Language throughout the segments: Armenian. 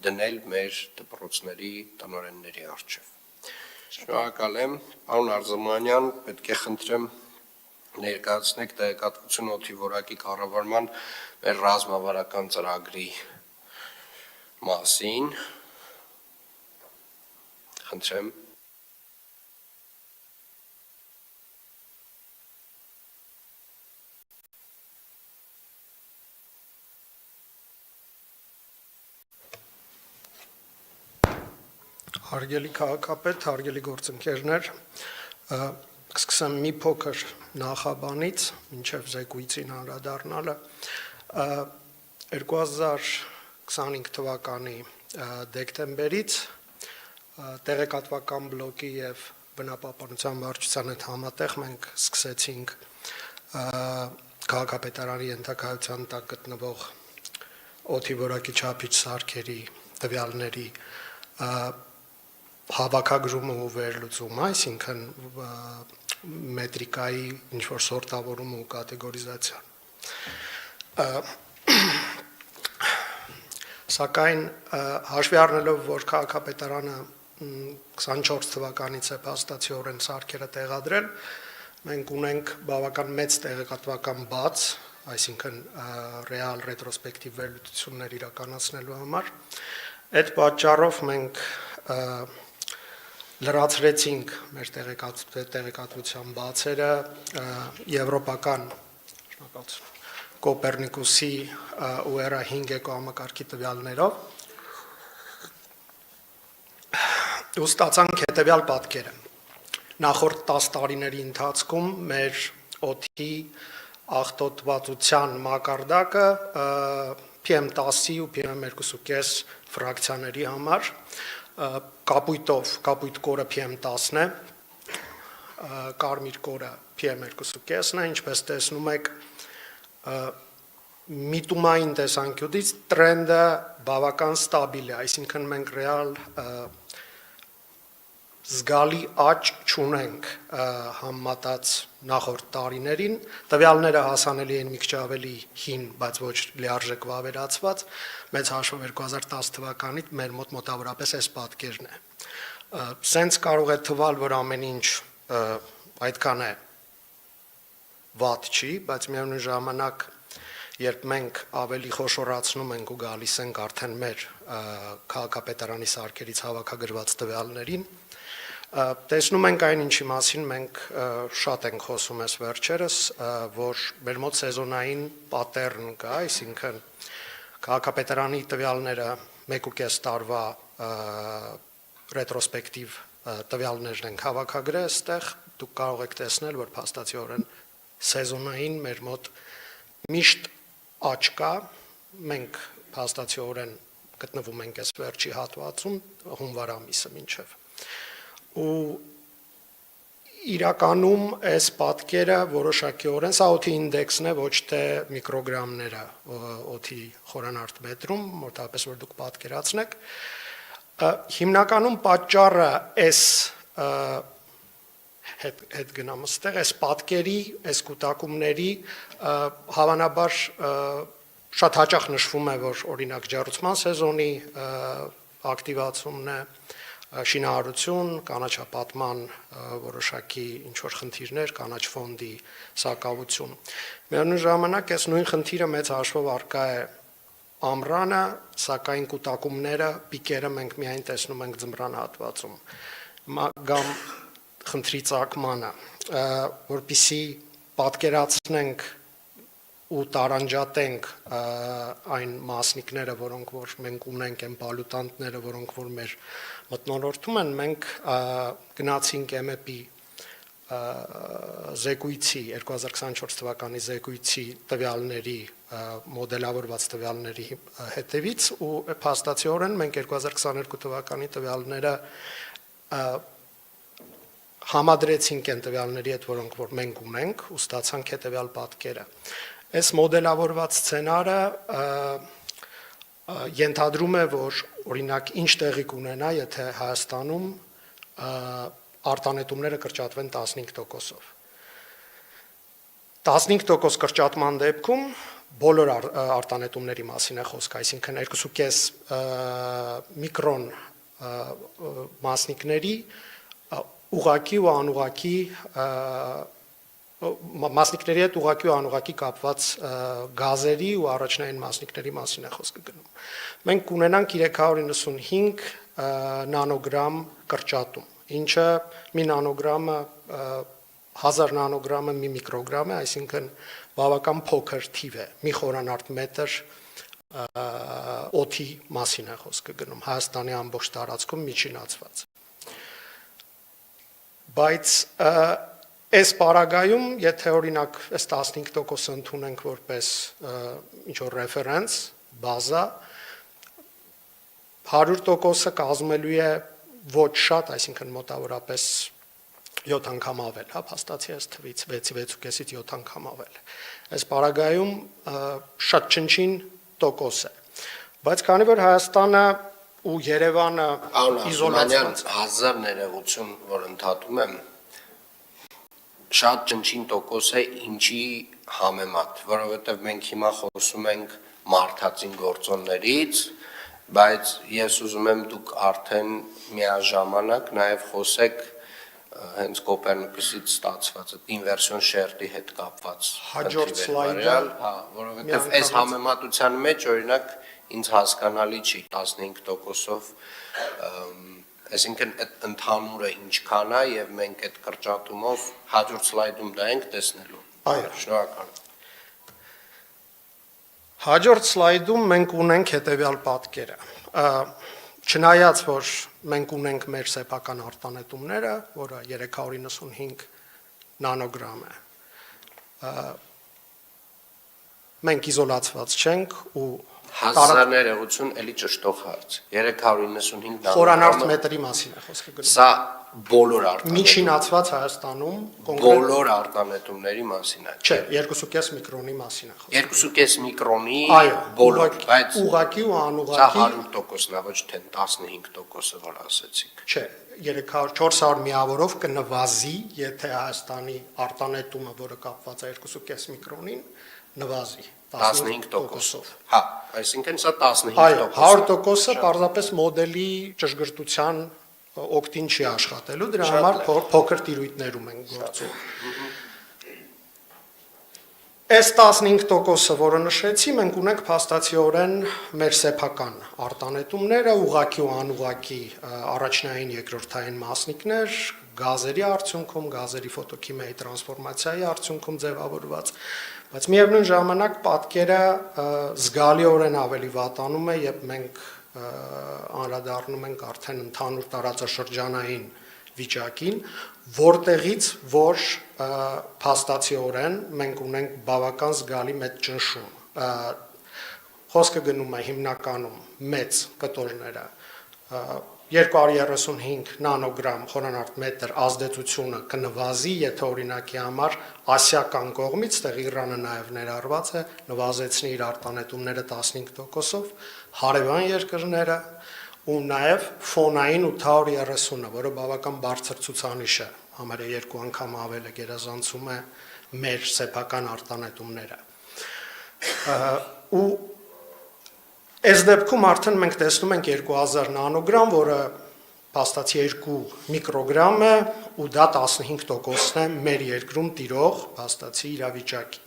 դնել մեր դպրոցների տնօրենների առջև։ Շնորհակալ եմ, պարոն Արզումանյան, պետք է խնդրեմ ներկայացնեք տեղեկատվություն օդի որակի կառավարման մեր ռազմավարական ծրագրի մասին։ Խնդրեմ։ Հարգելի քաղաքապետ, հարգելի գործընկերներ, կսկսեմ մի փոքր նախաբանից, մինչև զեկույցին անդրադառնալը։ 2025 թվականի դեկտեմբերից տեղեկատվական բլոկի եւ բնապահպանության վարչության հետ համատեղ մենք սկսեցինք քաղաքապետարանի ենթակայության տակ գտնվող օդի որակի չափիչ սարքերի տվյալների հավաքագրումը ու վերլուծումը, այսինքն մետրիկայի ինչ-որ սորտավորումը ու կատեգորիզացիան։ Սակայն հաշվի առնելով, որ քաղաքապետարանը 24 թվականից է փաստացիորեն սարքերը տեղադրել, մենք ունենք բավական մեծ տեղեկատվական բաց, այսինքն ռեալ ռետրոսպեկտիվ վերլուծություններ իրականացնելու համար։ Այդ պատճառով մենք լրացրեցինք մեր տեղեկատվության բացերը եվրոպական Կոպեռնիկուսի ու ERA 5 էկոհամակարգի տվյալներով ու ստացանք հետևյալ պատկերը։ Նախորդ 10 տարիների ընթացքում մեր օդի աղտոտվածության մակարդակը PM10-ի ու PM2.5 ֆրակցիաների համար կապույտ կորը PM10-ն է, կարմիր կորը PM2.5-ն է, ինչպես տեսնում եք, միտումային տեսանկյունից տրենդը բավական ստաբիլ է, այսինքն մենք ռեալ զգալի աճ չունենք համեմատած նախորդ տարիներին, տվյալները հասանելի են մի քիչ ավելի հին, բայց ոչ լիարժեք վավերացված, մեծ հաշվով 2010 թվականի մեր մոտավորապես այս պատկերն է։ Սենց կարող է թվալ, որ ամեն ինչ այդքան է վատ չի, բայց միևնույն ժամանակ, երբ մենք ավելի խոշորացնում ենք ու գալիս ենք արդեն մեր քաղաքապետարանի սարքերից հավաքագրված տվյալներին, տեսնում ենք այն ինչի մասին մենք շատ ենք խոսում այս վերջերս, որ մեր մոտ սեզոնային պատեռն կա, այսինքն քաղաքապետարանի տվյալները 1.5 տարվա ռետրոսպեկտիվ տվյալներն ենք հավաքագրել այստեղ, դուք կարող եք տեսնել, որ փաստացիորեն սեզոնային մեր մոտ միշտ աճ կա, մենք փաստացիորեն գտնվում ենք այս վերջի հատվածում, հունվար ամիսը մինչև։ Ու իրականում այս պատկերը որոշակիորեն սա օդի ինդեքսն է, ոչ թե միկրոգրամները օդի խորանարդ մետրում, մոտավորապես որ դուք պատկերացնեք, հիմնականում պատճառը այս հետ գնամ այստեղ, այս պատկերի, այս կուտակումների հավանաբար շատ հաճախ նշվում է, որ օրինակ ջեռուցման սեզոնի ակտիվացումն է, շինարարություն, կանաչապատման որոշակի ինչ-որ խնդիրներ, կանաչ ֆոնդի սակավություն։ Միևնույն ժամանակ այս նույն խնդիրը մեծ հաշվով առկա է ամռանը, սակայն կուտակումները, պիկերը մենք միայն տեսնում ենք ձմռան հատվածում։ Գամ խնդրի ծագմանը, որպեսզի պատկերացնենք ու տարանջատենք այն մասնիկները, որոնք որ մենք ունենք, այն պալյուտանտները, որոնք որ մեր մթնոլորտում են, մենք գնացինք ԵՄՊ-ի զեկույցի 2024 թվականի զեկույցի տվյալների մոդելավորված տվյալների հետևից ու փաստացիորեն մենք 2022 թվականի տվյալները համադրեցինք այն տվյալների հետ, որոնք որ մենք ունենք ու ստացանք հետևյալ պատկերը։ Այս մոդելավորված սցենարը ենթադրում է, որ օրինակ ինչ տեղի կունենա, եթե Հայաստանում արտանետումները կրճատվեն 15%-ով։ 15% կրճատման դեպքում բոլոր արտանետումների մասին է խոսք, այսինքն 2.5 միկրոն մասնիկների ուղղակի ու անուղղակի մասնիկների հետ ուղղակի ու անուղղակի կապված գազերի ու առաջնային մասնիկների մասին է խոսքը գնում։ Մենք կունենանք 395 նանոգրամ կրճատում, ինչը մի նանոգրամը 1000 նանոգրամը մի միկրոգրամ է, այսինքն բավական փոքր թիվ է, մի խորանարդ մետր օդի մասին է խոսքը գնում, Հայաստանի ամբողջ տարածքում միջինացված։ Բայց այս պարագայում, եթե օրինակ այս 15% ընդունենք որպես ինչ-որ ռեֆերենս, բազա, 100%-ը կազմելու է ոչ շատ, այսինքն մոտավորապես 7 անգամ ավել, հա, փաստացի այս թվից 6.5-ից 7 անգամ ավել։ Այս պարագայում շատ չնչին տոկոս է։ Բայց քանի որ Հայաստանը ու Երևանը իզոլացված 1000 ներողություն, որ ընդհատում եմ, շատ ճնչին տոկոս է ինչի համեմատ, որովհետև մենք հիմա խոսում ենք մարդածին գործոններից, բայց ես ուզում եմ դուք արդեն միաժամանակ նաև խոսեք հենց Կոպեռնիկոսից ստացված այդ ինվերսիոն շերտի հետ կապված հաջորդ սլայդը, հա, որովհետև այս համեմատության մեջ օրինակ ինձ հասկանալի չի 15%-ով, այսինքն այդ ընդհանուրը ինչքան է եւ մենք այդ կրճատումով հաջորդ սլայդում դա ենք տեսնելու։ Այո, շնորհակալ։ Հաջորդ սլայդում մենք ունենք հետևյալ պատկերը։ Չնայած որ մենք ունենք մեր սեփական արտանետումները, որը 395 նանոգրամ է, մենք իզոլացված չենք ու 1000 ներողություն, էլի ճշտող հարց։ 395 խորանարդ մետրի մասին է խոսքը գնում։ Սա բոլոր արտանետում։ Միջինացված Հայաստանում բոլոր արտանետումների մասին է։ Չէ, 2.5 միկրոնի մասին է խոսքը։ 2.5 միկրոնի Այո, բոլոր, բայց ուղղակի ու սա անուղղակի 100%-ն է, ոչ թե 15%-ը, որ ասեցիք։ Չէ, 400 միավորով կնվազի, եթե Հայաստանի արտանետումը, որը կապված է 2.5 միկրոնին, նվազի 15%-ով։ Հա, այսինքն սա 15%։ Այո, 100%-ը պարզապես մոդելի ճշգրտության օգտին չի աշխատելու, դրա համար փոքր տիրույթներում են գործում։ Այս 15%-ը, որը նշեցի, մենք ունենք փաստացիորեն մեր սեփական արտանետումները, ուղղակի ու անուղղակի առաջնային երկրորդային մասնիկներ, գազերի արդյունքում, գազերի ֆոտոքիմիայի տրանսֆորմացիայի արդյունքում ձևավորված, բայց միևնույն ժամանակ պատկերը զգալիորեն ավելի վատանում է, երբ մենք անդրադառնում ենք արդեն ընդհանուր տարածաշրջանային վիճակին, որտեղից որ փաստացիորեն մենք ունենք բավական զգալի մեծ ճնշում։ Խոսքը գնում է հիմնականում մեծ կտորները 235 նանոգրամ խորանարդ մետր ազդեցությունը կնվազի, եթե օրինակի համար ասիական կողմից, տեղ Իրանը նաև ներառված է, նվազեցնի իր արտանետումները 15%-ով, հարևան երկրները ու նաև ֆոնային 830-ը, որը բավական բարձր ցուցանիշ է, համարյա 2 անգամ ավել է գերազանցում է մեր սեփական արտանետումները։ Ու այս դեպքում արդեն մենք տեսնում ենք 2000 նանոգրամ, որը փաստացի 2 միկրոգրամ է, ու դա 15%-ն է մեր երկրում տիրող փաստացի իրավիճակի։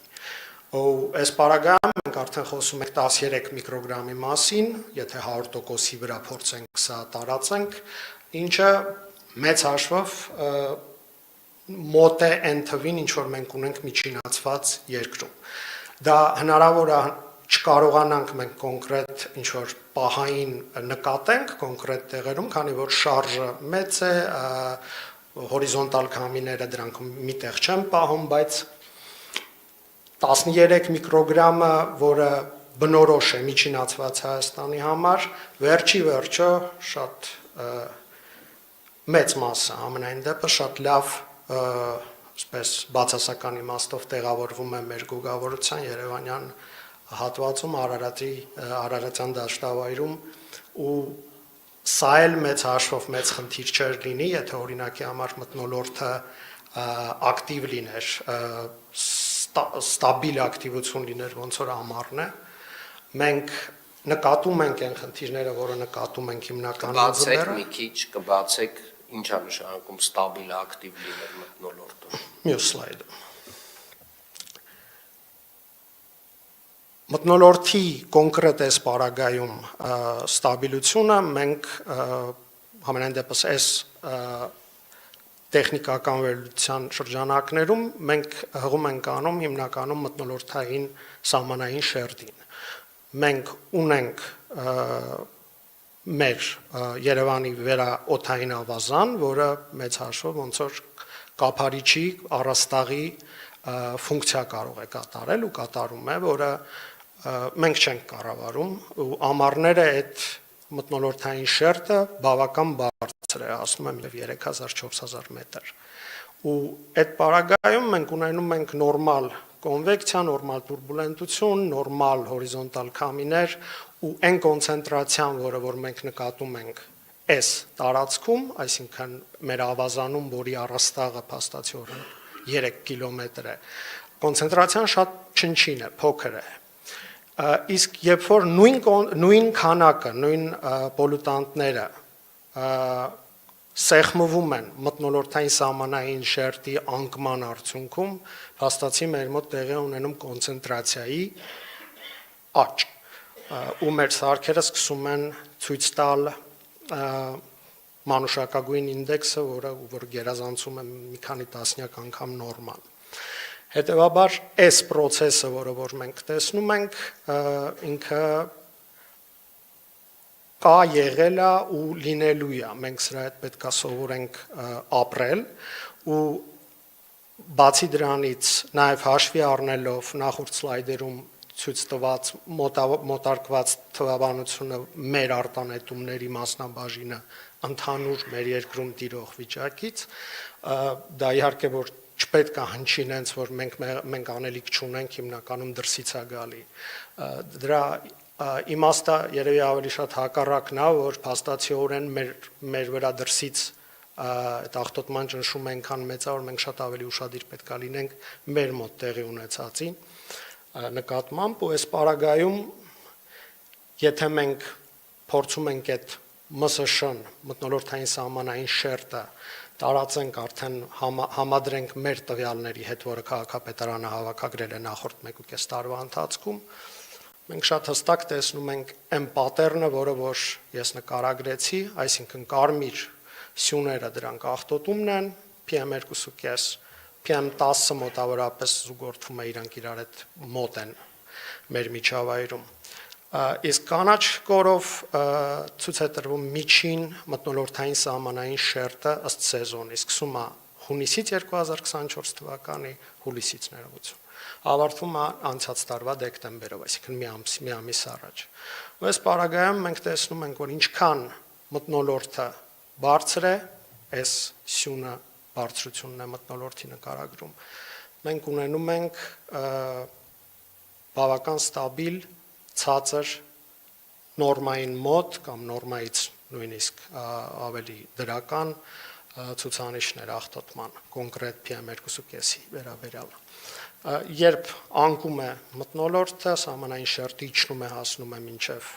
Ու այս պարագայում մենք արդեն խոսում ենք 13 միկրոգրամի մասին, եթե 100%-ի վրա փորձենք սա տարածենք, ինչը մեծ հաշվով մոտ է այն թվին, ինչ որ մենք ունենք միջինացված երկրում։ Դա հնարավոր է չկարողանանք մենք կոնկրետ ինչ-որ պահային նկատենք կոնկրետ տեղերում, քանի որ շարժը մեծ է, հորիզոնտալ քամիները դրանք միտեղ չեն պահում, բայց 13 միկրոգրամը, որը բնորոշ է միջինացված Հայաստանի համար, վերջի վերջը շատ մեծ մասը, ամենայն դեպս շատ լավ այսպես բացասական իմաստով տեղավորվում է մեր գոգավորության Երևանյան հատվածում Արարատյան դաշտավայրում ու սա էլ մեծ հաշվով մեծ խնդիր չէր լինի, եթե օրինակի համար մթնոլորտը ակտիվ լիներ ստաբիլ ակտիվություն լիներ, ոնց որ ամառն է, մենք նկատում ենք այն խնդիրները, որը նկատում ենք հիմնականում Կբացեք ձմեռը։ մի քիչ, կբացեք ինչա նշանակում ստաբիլ ակտիվ լինել մթնոլորտում։ Մյուս սլայդը։ Մթնոլորտի կոնկրետ այս պարագայում ստաբիլությունը մենք համենայն դեպս այս տեխնիկական վերլուծության շրջանակներում մենք հղում ենք անում հիմնականում մթնոլորտային սահմանային շերտին։ Մենք ունենք մեր Երևանի վերաօդային ավազան, որը մեծ հաշվով ոնց որ կափարիչի առաստաղի ֆունկցիա կարող է կատարել ու կատարում է, որը մենք չենք կառավարում ու ամառները այդ մթնոլորտային շերտը բավական բարձր է, ասում եմ 3000-4000 մետր։ Ու այդ պարագայում մենք ունենում ենք նորմալ կոնվեկցիա, նորմալ տուրբուլենտություն, նորմալ հորիզոնտալ քամիներ ու այն կոնցենտրացիան, որը մենք նկատում ենք այս տարածքում, այսինքն մեր ավազանում, որի առաստաղը փաստացիորեն 3 կիլոմետր է, կոնցենտրացիան շատ չնչին է, փոքր է։ Իսկ երբ որ նույն քանակը, նույն պոլյուտանտները սեղմվում են մթնոլորտային սահմանային շերտի անկման արդյունքում, փաստացի մեր մոտ տեղի ունենում կոնցենտրացիայի աճ, ու մեր սարքերը սկսում են ցույց տալ մանուշակագույն ինդեքսը, որ գերազանցում է մի քանի տասնյակ անգամ նորմալ։ Հետևաբար, այս process-ը, որը որ մենք տեսնում ենք, ինքը կա եղել է ու լինելու է, մենք սրա հետ պետք է սովորենք ապրել ու բացի դրանից նաև հաշվի առնելով նախորդ սլայդերում ցույց տված մոտարկված թվաբանությունը մեր արտանետումների մասնաբաժինը ընդհանուր մեր երկրում տիրող վիճակից, դա իհարկե որ չպետք է հնչի նենց, որ մենք անելիք չունենք, հիմնականում դրսից է գալի։ Դրա իմաստը երևի ավելի շատ հակառակն է, որ փաստացիորեն մեր վրա դրսից այդ աղտոտման ճնշումը այնքան մեծ է, որ մենք շատ ավելի ուշադիր պետք է լինենք մեր մոտ տեղի ունեցածի նկատմամբ, ու այս պարագայում եթե մենք փորձում ենք այդ ՄՍՇ-ն, մթնոլորտային սահմանային շերտը տարածենք արդեն համադրենք մեր տվյալների հետ, որը քաղաքապետարանը հավաքագրել է նախորդ 1.5 տարվա ընթացքում, մենք շատ հստակ տեսնում ենք այն պատեռնը, որը որ ես նկարագրեցի, այսինքն կարմիր սյուները դրանք աղտոտումն են, PM2.5, PM10-ը մոտավորապես զուգորդվում է իրանք իրար հետ մոտ են մեր միջավայրում։ Իսկ կանաչ կորով ցույց է տրվում միջին մթնոլորտային սահմանային շերտը ըստ սեզոնի, սկսում է հունիսից 2024 թվականի հուլիսից ներողություն, ավարտվում է անցած տարվա դեկտեմբերով, այսինքն մի ամիս առաջ։ Ու այս պարագայում մենք տեսնում ենք, որ ինչքան մթնոլորտը բարձր է, այս սյունը բարձրությունն է մթնոլորտի նկարագրում, մենք ունենում ենք բավական ստաբիլ ցածր նորմային մոտ կամ նորմայից նույնիսկ ավելի դրական ցուցանիշներ աղտոտման կոնկրետ PM2.5-ի վերաբերյալ։ Երբ անկում է մթնոլորտը, սահմանային շերտը իջնում է, հասնում է մինչև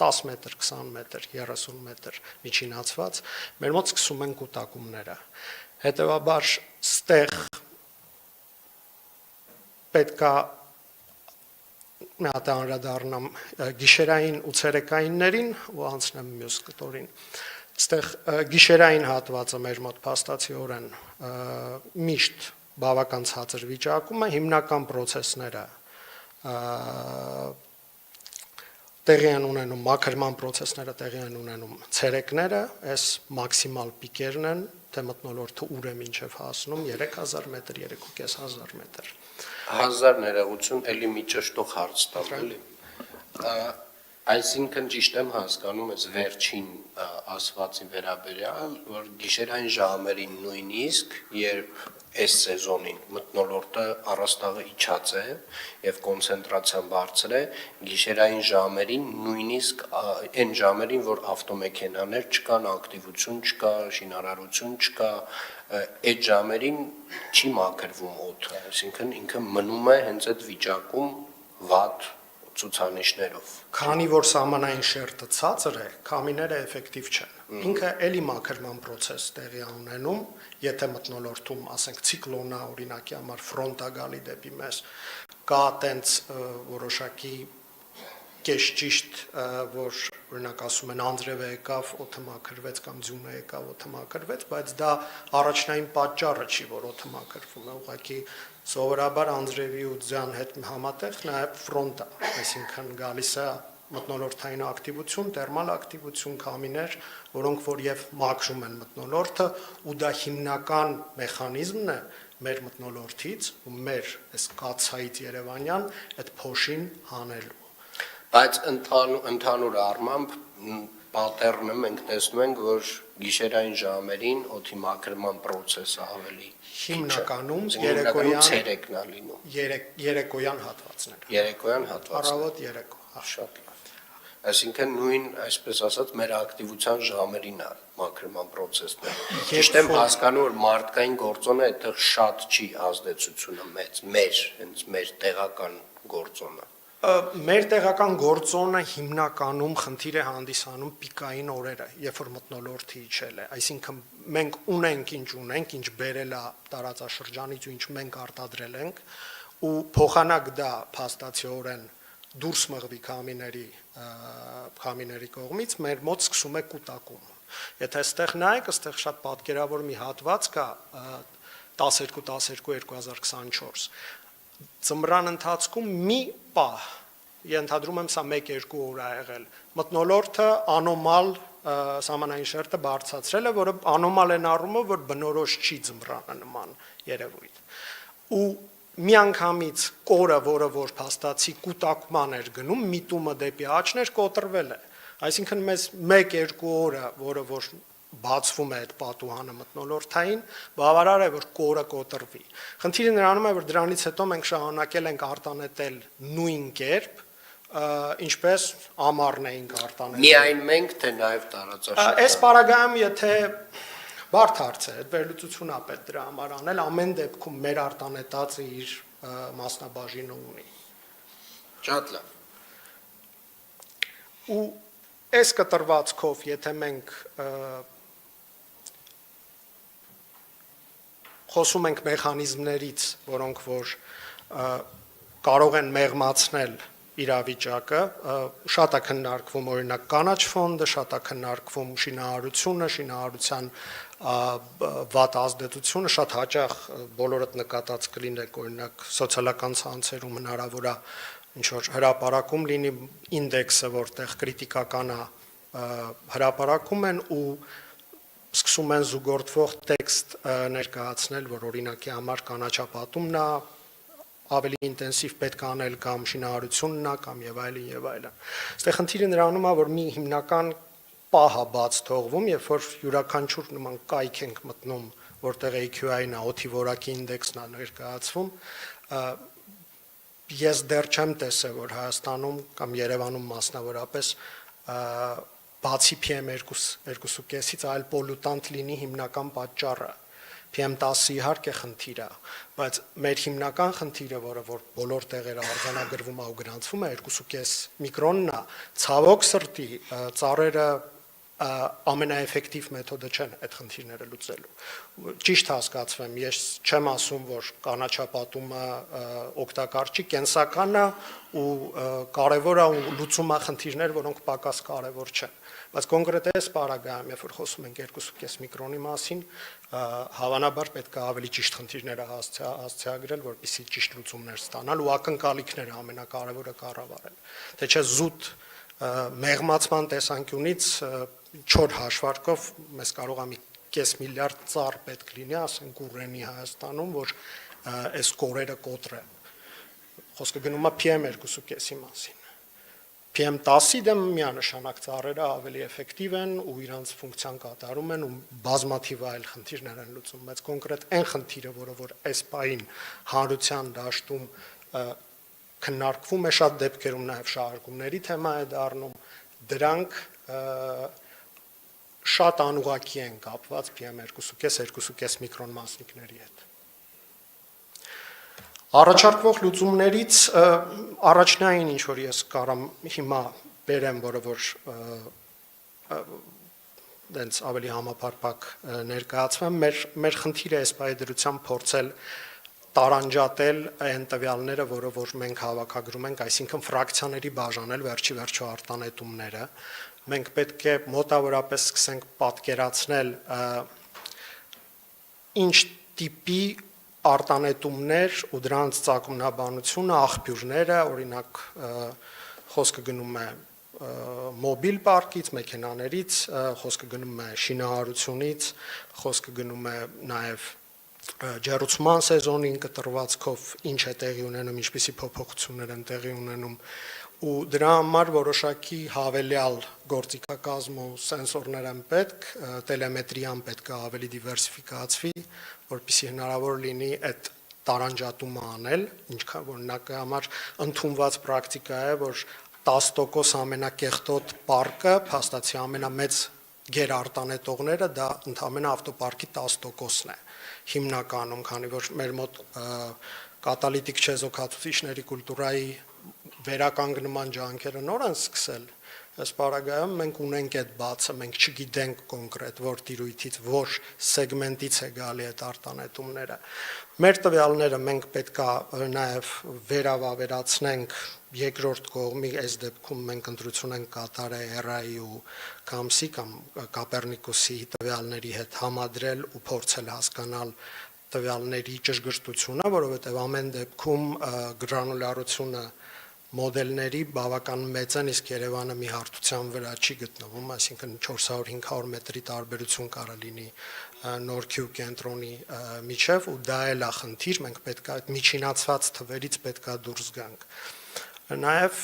10 մետր, 20 մետր, 30 մետր միջինացված, մեր մոտ սկսում են կուտակումները։ Հետևաբար ստեղ պետք է մի հատ անդրադառնամ գիշերային ու ցերեկայիններին ու անցնեմ մյուս կտորին։ Այստեղ գիշերային հատվածը մեր մոտ փաստացիորեն միշտ բավական ցածր վիճակում է, հիմնական process-ները տեղի են ունենում, մաքրման process-ները տեղի են ունենում ցերեկները, այս մաքսիմալ պիկերն են, թե մթնոլորտը ուր է մինչև հասնում 3000 մետր, 3500 մետր։ 1000 ներողություն, էլի մի ճշտող հարց տամ, էլի։ Այսինքն ճիշտ եմ հասկանում ես վերջին ասվածի վերաբերյալ, որ գիշերային ժամերին նույնիսկ, երբ այս սեզոնին մթնոլորտը առաստաղը իջած է եւ կոնցենտրացիան բարձր է, գիշերային ժամերին նույնիսկ այն ժամերին, որ ավտոմեքենաներ չկան, ակտիվություն չկա, շինարարություն չկա, այդ ժամերին չի մաքրվում օդը, այսինքն ինքը մնում է հենց այդ վիճակում վատ ցուցանիշներով։ Քանի որ սահմանային շերտը ցածր է, քամիները էֆեկտիվ չեն։ Ինքը էլի մաքրման process տեղի ունենում, եթե մթնոլորտում, ասենք, ցիկլոնա օրինակի համար ֆրոնտա գալի դեպի մեզ, կա տենց որոշակի կես ճիշտ, որ օրինակ ասում են անձրևը եկավ, օդը մաքրվեց կամ ձյունը եկավ, օդը մաքրվեց, բայց դա առաջնային պատճառը չի, որ օդը մաքրվում է, ուղղակի սովորաբար անձրևի ու ձյան հետ համատեղ նաև ֆրոնտա, այսինքն գալիս է մթնոլորտային ակտիվություն, տերմալ ակտիվություն, քամիներ, որոնք որ եւ մաքրում են մթնոլորտը, ու դա հիմնական մեխանիզմն է մեր մթնոլորտից ու մեր այս կաթսայից Երևանյան այդ փոշին հանելու։ Բայց ընդհանուր առմամբ պատեռնը մենք տեսնում ենք, որ գիշերային ժամերին օդի մաքրման process-ը ավելի հիմնականում ցերեկն է լինում։ Երեկոյան հատվածներ։ Երեկոյան հատվածներ։ Առավոտ երեկո, շատ լավ։ Այսինքն նույն, այսպես ասած, մեր ակտիվության ժամերին է մաքրման process-ը։ Ճիշտ եմ հասկանում, որ մարդկային գործոնը այդտեղ շատ չի ազդեցությունը մեծ, հենց մեր տեղական գործոնը։ Մեր տեղական գործոնը հիմնականում խնդիր է հանդիսանում պիկային օրերը, երբ որ մթնոլորտը իջել է, այսինքն մենք ունենք ինչ բերել է տարածաշրջանից ու ինչ մենք արտադրել ենք, ու փոխանակ դա փաստացիորեն դուրս մղվի քամիների կողմից, մեր մոտ սկսում է կուտակում։ Եթե այստեղ նայեք, այստեղ շատ պատկերավոր մի հատված կա 12-12-2024 Ձմռան ընթացքում մի պահ, ենթադրում եմ սա 1-2 օր է եղել, մթնոլորտը անոմալ սահմանային շերտը բարձրացրել է, որը անոմալ են առումով, որ բնորոշ չի ձմռանը նման երևույթ։ Ու միանգամից կորը, որը որ փաստացի կուտակման էր գնում, միտումը դեպի աճներ կոտրվել է։ Այսինքն մեզ 1-2 օրը, որը որ բացվում է այդ պատուհանը մթնոլորտային, բավարար է, որ կորը կոտրվի։ Խնդիրը նրանում է, որ դրանից հետո մենք շարունակել ենք արտանետել նույն կերպ, ինչպես ամառն էինք արտանետել։ Միայն մենք, թե նաև տարածաշրջանը։ Այս պարագայում, եթե բարդ հարց է, այդ վերլուծություն է պետք դրա համար անել, ամեն դեպքում մեր արտանետածը իր մասնաբաժինը ունի։ Շատ լավ։ Ու այս կտրվածքով, եթե մենք խոսում ենք մեխանիզմներից, որոնք որ կարող են մեղմացնել իրավիճակը, շատ է քննարկվում օրինակ կանաչ ֆոնդը, շատ է քննարկվում շինարարությունը, շինարարության վատ ազդեցությունը, շատ հաճախ բոլորդ նկատած կլինեք օրինակ սոցիալական ցանցերում հնարավոր է ինչ որ հրապարակում լինի ինդեքսը, որտեղ կրիտիկական է հրապարակում են ու սկսում են զուգորդվող տեքստ ներկայացնել, որ օրինակի համար կանաչապատումն է ավելի ինտենսիվ պետք է անել կամ շինարարությունն է կամ եւ այլն եւ այլն։ Այստեղ խնդիրը նրանում է, որ մի հիմնական պահ է բաց թողվում, երբ որ յուրաքանչյուր նման կայք ենք մտնում, որտեղ AQI-ն է, օդի որակի ինդեքսն է ներկայացվում, ես դեռ չեմ տեսել, որ Հայաստանում կամ Երևանում մասնավորապես բացի PM2.5-ից այլ պոլյուտանտ լինի հիմնական պատճառը։ PM10-ը իհարկե խնդիր է, բայց մեր հիմնական խնդիրը, որը որ բոլոր տեղերը արձանագրվում է ու գրանցվում է 2.5 միկրոնն է, ցավոք սրտի ծառերը ամենաէֆեկտիվ մեթոդը չեն այդ խնդիրները լուծելու։ Ճիշտ հասկացվեմ, ես չեմ ասում, որ կանաչապատումը օգտակար չի, կենսական է ու կարևոր է ու լուծում է խնդիրներ, որոնք պակաս կարևոր չեն։ Բայց կոնկրետ այս պարագայում, երբ որ խոսում ենք 2.5 միկրոնի մասին, հավանաբար պետք է ավելի ճիշտ խնդիրները հասցեագրել, որպեսզի ճիշտ լուծումներ ստանալ ու ակնկալիքները ամենակարևորը կառավարել։ Թե չէ զուտ մեղմացման տեսանկյունից չոր հաշվարկով մեզ կարող է մի կես միլիարդ ծառ պետք լինի, ասենք ուռենի Հայաստանում, որ այս կորերը կոտրեն։ Խոսքը գնում է PM2.5-ի մասին։ PM10-ի դեմ միանշանակ ծառերը ավելի էֆեկտիվ են ու իրանց ֆունկցիան կատարում են ու բազմաթիվ այլ խնդիրներ են լուծում, բայց կոնկրետ այն խնդիրը, որ այս պահին հանրության դաշտում քննարկվում է, շատ դեպքերում նաև շահարկումների թեմա է դառնում, դրանք շատ անուղղակի են կապված PM2.5 միկրոն մասնիկների հետ։ Առաջարկվող լուծումներից առաջնային ինչ որ ես կարամ հիմա բերեմ, որը որ դենց ավելի համապարփակ ներկայացվեմ, մեր խնդիրը այս պայդրությամբ փորձել տարանջատել այն տվյալները, որը որ մենք հավաքագրում ենք, այսինքն ֆրակցիաների բաժանել վերջի վերջո արտանետումները, մենք պետք է մոտավորապես սկսենք պատկերացնել ինչ տիպի արտանետումներ ու դրանց ծագումնաբանությունը, աղբյուրները, օրինակ խոսքը գնում է մոբիլ պարկից, մեքենաներից, խոսքը գնում է շինարարությունից, խոսքը գնում է նաև ջեռուցման սեզոնին կտրվածքով ինչ է տեղի ունենում, ինչպիսի փոփոխություններ են տեղի ունենում ու դրա համար որոշակի հավելյալ գործիքակազմ ու սենսորներ են պետք, տելեմետրիան պետք է ավելի դիվերսիֆիկացվի, որպեսզի հնարավոր լինի այդ տարանջատումը անել, ինչքան որ նակի համար ընդունված պրակտիկա է, որ 10% ամենակեղտոտ պարկը, փաստացի ամենամեծ գերարտանետողները դա ընդհանրապես ավտոպարկի 10%-ն է հիմնականում, քանի որ մեր մոտ կատալիտիկ չեզոքացուցիչների կուլտուրայի վերականգնման ջանքերը նոր են սկսել, այս պարագայում մենք ունենք այդ բացը, մենք չգիտենք կոնկրետ որ տիրույթից, որ սեգմենտից է գալի այդ արտանետումները։ Մեր տվյալները մենք պետք է նաև վերավավերացնենք երկրորդ կողմի, այս դեպքում մենք ընտրություն ենք կատարել ERA-ի ու CAMS-ի կամ Կոպեռնիկուսի տվյալների հետ համադրել ու փորձել հասկանալ տվյալների ճշգրտությունը, որովհետև ամեն դեպքում գրանուլարությունը մոդելների բավական մեծ են, իսկ Երևանը մի հարթության վրա չի գտնվում, այսինքն 400-500 մետրի տարբերություն կարա լինի Նորքի ու կենտրոնի միջև ու դա էլ է խնդիր, մենք պետք է այդ միջինացված թվերից պետք է դուրս գանք։ Նաև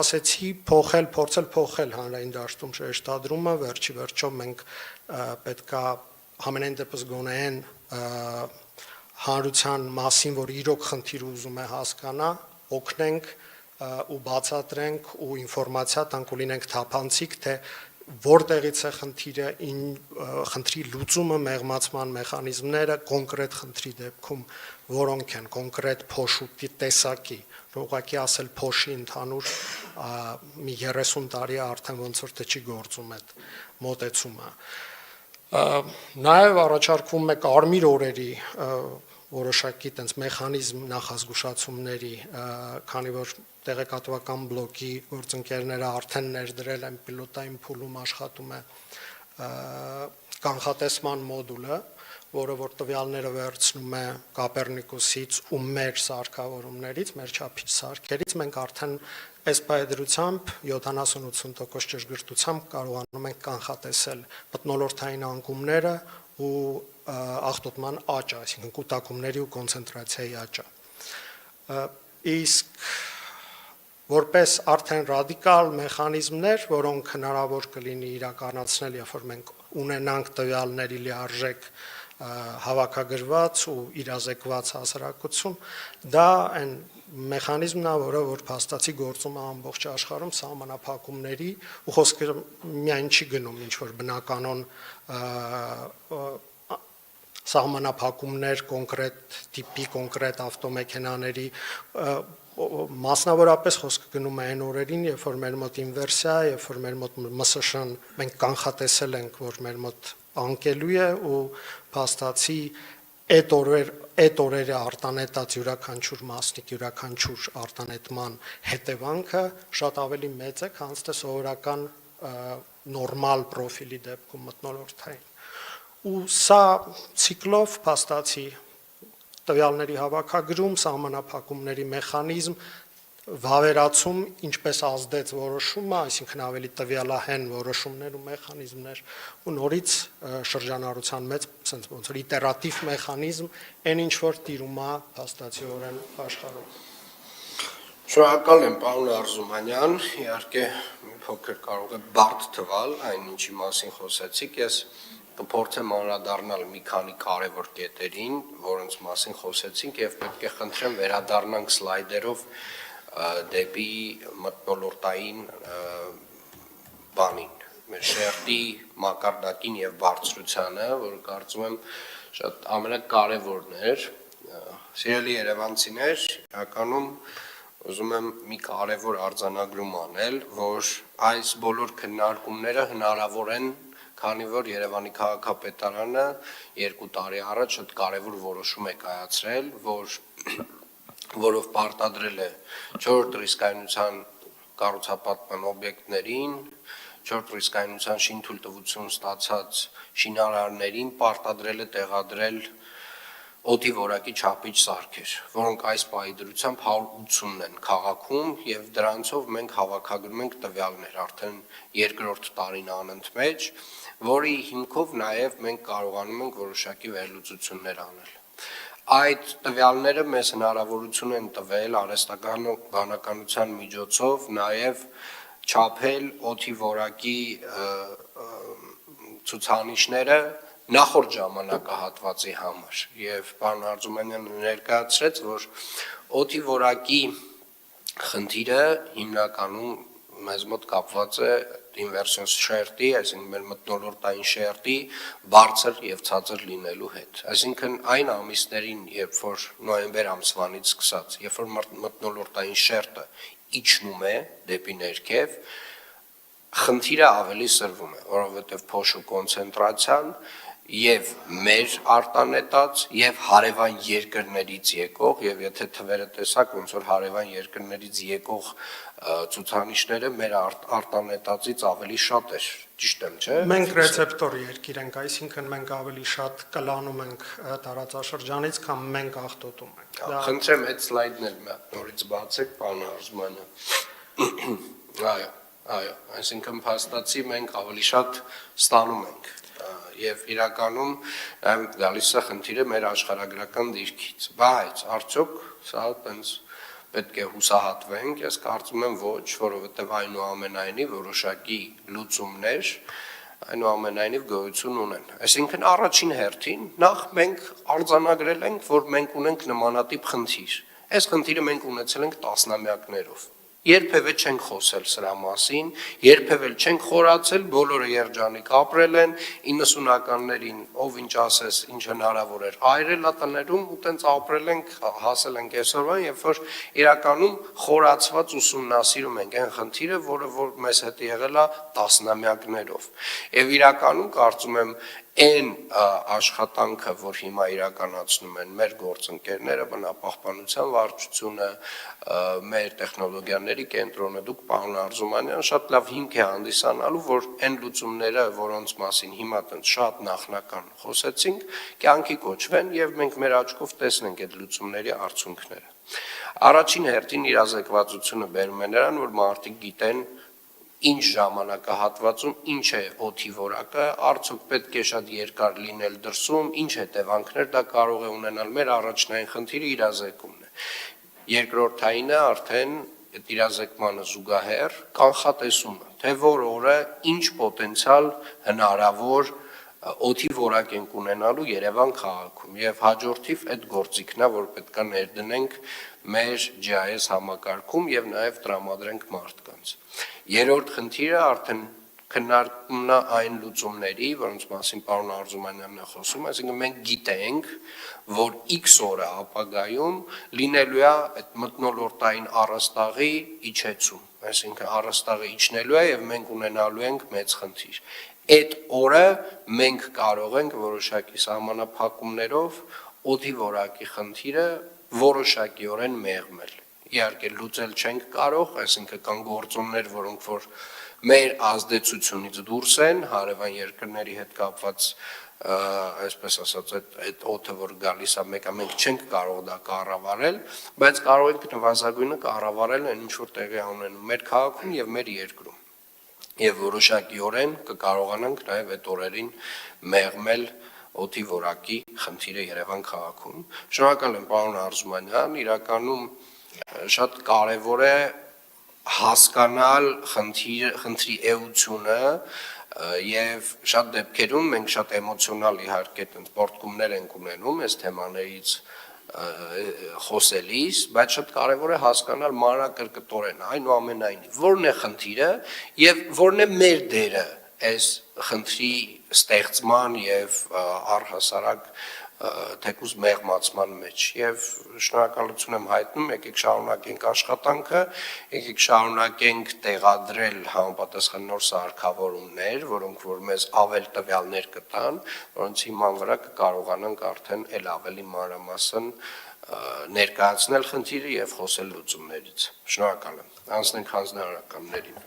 ասեցի փորձել փոխել հանրային դաշտում շեշտադրումը, վերջի վերջո մենք պետք է ամենայն դեպս գոնե այն հանրության մասին, որ իրոք խնդիր ուզում է հասկանա, օգնենք ու բացատրենք ու ինֆորմացիա տանք ու լինենք թափանցիկ, թե որտեղից է խնդիրը, խնդրի լուծումը, մեղմացման մեխանիզմները, կոնկրետ խնդրի դեպքում որոնք են, կոնկրետ փոշուտի տեսակի, ուղղակի ասել փոշի ընդհանուր մի 30 տարի արդեն ոնց որ թե չի գործում այդ մոտեցումը։ Նաև առաջարկվում է կարմիր օրերի որոշակի տենց մեխանիզմ նախազգուշացումների, քանի որ տեղեկատվական բլոկի գործընկերները արդեն ներդրել են պիլոտային փուլում աշխատում է կանխատեսման մոդուլը, որը որ տվյալները վերցնում է Կոպեռնիկուսից ու մեր սարքավորումներից, մեր չափիչ սարքերից, մենք արդեն այս պայդրությամբ 70-80% ճշգրտությամբ կարողանում ենք կանխատեսել մթնոլորտային անկումները ու աղտոտման աճը, այսինքն կուտակումների ու կոնցենտրացիայի աճը։ Իսկ որպես արդեն ռադիկալ մեխանիզմներ, որոնք հնարավոր կլինի իրականացնել, երբ որ մենք ունենանք տվյալների լիարժեք հավաքագրված ու իրազեկված հասարակություն, դա այն մեխանիզմն է, որը որ փաստացի գործում է ամբողջ աշխարհում սահմանափակումների ու խոսքը միայն չի գնում ինչ որ բնականon սահմանափակումներ կոնկրետ տիպի, կոնկրետ ավտոմեքենաների, մասնավորապես խոսքը գնում է այն օրերին, երբ որ մեր մոտ ինվերսիա, երբ որ մեր մոտ MSՇ-ն մենք կանխատեսել ենք, որ մեր մոտ անկելու է ու փաստացի այդ օրերը արտանետած յուրաքանչյուր մասնիկ, յուրաքանչյուր արտանետման հետևանքը շատ ավելի մեծ է, քան թե սովորական նորմալ պրոֆիլի դեպքում մթնոլորտային։ Ու սա ցիկլով փաստացի տվյալների հավաքագրում, սահմանափակումների մեխանիզմ, վավերացում, ինչպես ազդեց որոշումը, այսինքն ավելի տվյալահեն որոշումներ ու մեխանիզմներ ու նորից շրջանառության մեծ sense ոնց որ իտերատիվ մեխանիզմ, այն ինչ որ տիրում է փաստացիորեն աշխարհում։ Շնորհակալ եմ, պարոն Արզումանյան, իհարկե մի փոքր կարող է բարդ թվալ այն ինչի մասին խոսեցիք, ես կփորձեմ անդրադառնալ մի քանի կարևոր կետերին, որոնց մասին խոսեցինք եւ պետք է խնդրեմ վերադառնանք սլայդերով դեպի մթնոլորտային բանին, մեր շերտի մակարդակին եւ բարձրությանը, որը կարծում եմ շատ ամենակարևորն էր։ Սիրելի երևանցիներ, իրականում ուզում եմ մի կարևոր արձանագրում անել, որ այս բոլոր քննարկումները հնարավոր են, քանի որ Երևանի քաղաքապետարանը 2 տարի առաջ շատ կարևոր որոշում է կայացրել, որով պարտադրել է 4 ռիսկայնության կառուցապատման օբյեկտներին, 4 ռիսկայնության շինթույլտվություն ստացած շինարարներին պարտադրել է տեղադրել օդի որակի չափիչ սարքեր, որոնք այս պահի դրությամբ 180-ն են քաղաքում եւ դրանցով մենք հավաքագրում ենք տվյալներ արդեն երկրորդ տարին անընդմեջ, որի հիմքով նաեւ մենք կարողանում ենք որոշակի վերլուծություններ անել։ Այդ տվյալները մեզ հնարավորություն են տվել արհեստական բանականության միջոցով նաեւ չափել օդի որակի ցուցանիշները նախորդ ժամանակահատվածի համար եւ պարոն Արզումանյանը ներկայացրեց, որ օդի որակի խնդիրը հիմնականում մեզ մոտ կապված է ինվերսիոն շերտի, այսինքն մեր մթնոլորտային շերտի բարձր եւ ցածր լինելու հետ։ Այսինքն այն ամիսներին, երբ որ նոյեմբեր ամսվանից սկսած, երբ որ մթնոլորտային շերտը իջնում է դեպի ներքև, խնդիրը ավելի սրվում է, որովհետեւ փոշու կոնցենտրացիան եւ մեր արտանետած եւ հարևան երկրներից եկող եւ եթե թվերը տեսակ ոնց որ հարևան երկրներից եկող ցուցանիշները մեր արտանետածից ավելի շատ է, ճիշտ եմ, չէ՞։ Մենք ռեցեպտոր երկիր ենք, այսինքն մենք ավելի շատ կլանում ենք տարածաշրջանից, քան մենք աղտոտում ենք։ Խնդրեմ այդ սլայդն էլ նորից բացեք, պարոն Արզումանյան։ Այո, այսինքն փաստացի մենք ավելի շատ ստանում ենք եւ իրականում գալիս է խնդիրը մեր աշխարհագրական դիրքից, բայց արդյոք սա տենց պետք է հուսահատվենք, ես կարծում եմ ոչ, որովհետեւ այնուամենայնիվ որոշակի լուծումներ այնուամենայնիվ գոյություն ունեն։ Այսինքն առաջին հերթին նախ մենք արձանագրել ենք, որ մենք ունենք նմանատիպ խնդիր։ Այս խնդիրը մենք ունեցել ենք տասնամյակներով։ Երբևէ չենք խոսել սրա մասին, երբևէ չենք խորացել, բոլորը երջանիկ ապրել են 90-ականներին, ով ինչ ասես, ինչ հնարավոր էր այրել տներում ու տենց ապրել ենք, հասել ենք այսօրվան, երբ որ իրականում խորացված ուսումնասիրում ենք այն խնդիրը, որը մեզ հետ եղել է տասնամյակներով։ Եվ իրականում կարծում եմ այն աշխատանքը, որ հիմա իրականացնում են մեր գործընկերները, բնապահպանության վարչությունը, մեր տեխնոլոգիաների կենտրոնը, դուք պարոն Արզումանյան, շատ լավ հիմք է հանդիսանալու, որ այն լուծումները, որոնց մասին հիմա տենց շատ նախնական խոսեցինք, կյանքի կոչվեն եւ մենք մեր աչքով տեսնենք այդ լուծումների արդյունքները։ Առաջին հերթին իրազեկվածությունը բերում է նրան, որ մարդիկ գիտեն ինչ ժամանակահատվածում ինչ է օդի որակը, արդյոք պետք է շատ երկար լինել դրսում, ինչ հետևանքներ դա կարող է ունենալ, մեր առաջնային խնդիրը իրազեկումն է։ Երկրորդայինը արդեն այդ իրազեկմանը զուգահեռ կանխատեսումը, թե որ օրը ինչ պոտենցիալ հնարավոր օդի որակ ենք ունենալու Երևան քաղաքում եւ հաջորդիվ այդ գործիքն է, որ պետք է ներդնենք մեր GIS համակարգում եւ նաեւ տրամադրենք մարդկանց։ Երրորդ խնդիրը արդեն քննարկումն է այն լուծումների, որոնց մասին պարոն Արզումանյանն է խոսում, այսինքն մենք գիտենք, որ X օրը ապագայում լինելու է այդ մթնոլորտային առաստաղի իջեցում, այսինքն առաստաղը իջնելու է եւ մենք ունենալու ենք մեծ խնդիր։ Այդ օրը մենք կարող ենք որոշակի սահմանափակումներով օդի որակի խնդիրը որոշակիորեն մեղմել։ Իհարկե լուծել չենք կարող, այսինքն կան գործոններ, որոնք որ մեր ազդեցությունից դուրս են, հարևան երկրների հետ կապված, այսպես ասած, այդ օդը, որ գալիս է մեկը, մենք չենք կարող դա կառավարել, բայց կարող ենք նվազագույնը կառավարել այն ինչ որ տեղի ունենում մեր քաղաքում եւ մեր երկրում։ Եվ որոշակիորեն կկարողանանք նաև այդ օրերին մեղմել օդի որակի խնդիրը Երևան քաղաքում։ Շնորհակալ եմ պարոն Արզումանյան, իրականում Շատ կարևոր է հասկանալ խնդրի էությունը եւ շատ դեպքերում մենք շատ էմոցիոնալ իհարկե պորտկումներ ենք ունենում այս թեմաներից խոսելիս, բայց շատ կարևոր է հասկանալ մանրակրկտորեն այնուամենայնիվ որն է խնդիրը եւ որն է մեր դերը այս խնդրի ստեղծման եւ առհասարակ թեկուզ մեղմացման մեջ եւ շնորհակալություն եմ հայտնում, եկեք շարունակենք աշխատանքը, եկեք շարունակենք տեղադրել համապատասխան նոր սարքավորումներ, որոնք որ մեզ ավել տվյալներ կտան, որոնց հիման վրա կկարողանանք արդեն ել ավելի մանրամասն ներկայացնել խնդիրը եւ խոսել լուծումներից։ Շնորհակալ եմ։ Անցնենք հանձնարարականներին։